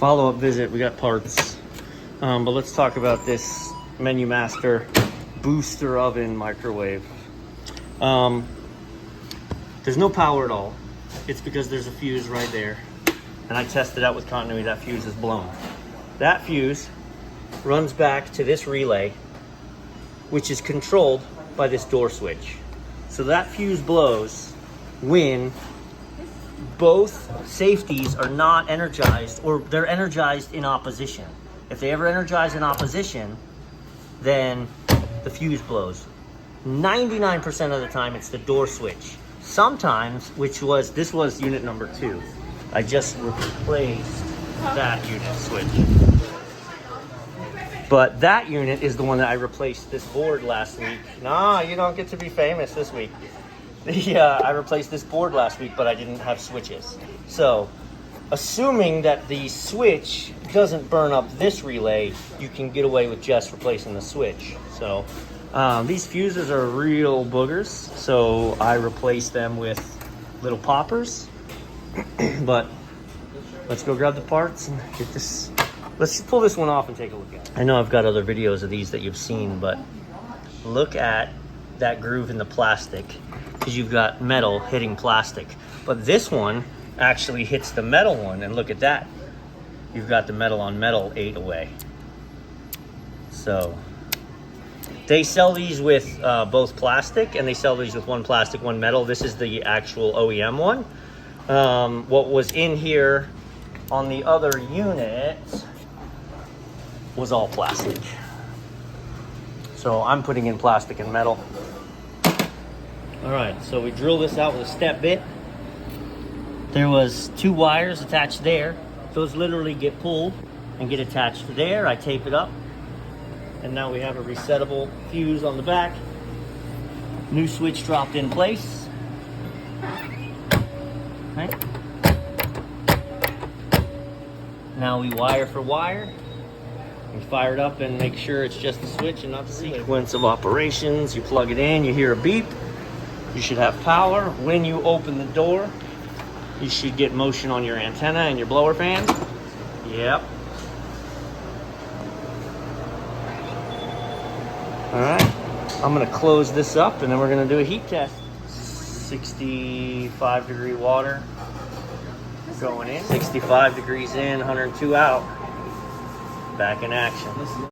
follow-up visit. We got parts. But let's talk about this menumaster booster oven microwave. There's no power at all. It's because there's a fuse right there. And I tested out with continuity, that fuse is blown. That fuse runs back to this relay, which is controlled by this door switch. So that fuse blows when both safeties are not energized, or they're energized in opposition. If they ever energize in opposition, then the fuse blows. 99% of the time, it's the door switch. Sometimes, this was unit number 2. I just replaced that unit switch. But that unit is the one that I replaced this board last week. Nah, you don't get to be famous this week. I replaced this board last week, but I didn't have switches. So, assuming that the switch doesn't burn up this relay, you can get away with just replacing the switch. So, these fuses are real boogers, so I replaced them with little poppers. But let's go grab the parts and get this. Let's pull this one off and take a look at it. I know I've got other videos of these that you've seen, but look at that groove in the plastic, because you've got metal hitting plastic. But this one actually hits the metal one, and look at that. You've got the metal on metal ate away. So they sell these with both plastic, and they sell these with one plastic, one metal. This is the actual OEM one. What was in here on the other unit was all plastic. So I'm putting in plastic and metal. All right, so we drill this out with a step bit. There was 2 wires attached there. Those literally get pulled and get attached to there. I tape it up. And now we have a resettable fuse on the back. New switch dropped in place. Okay. Now we wire for wire. We fire it up and make sure it's just the switch and not the sequence of operations. You plug it in, you hear a beep. You should have power. When you open the door, you should get motion on your antenna and your blower fan. Yep. All right, I'm gonna close this up and then we're gonna do a heat test. 65 degree water going in, 65 degrees in, 102 out. Back in action.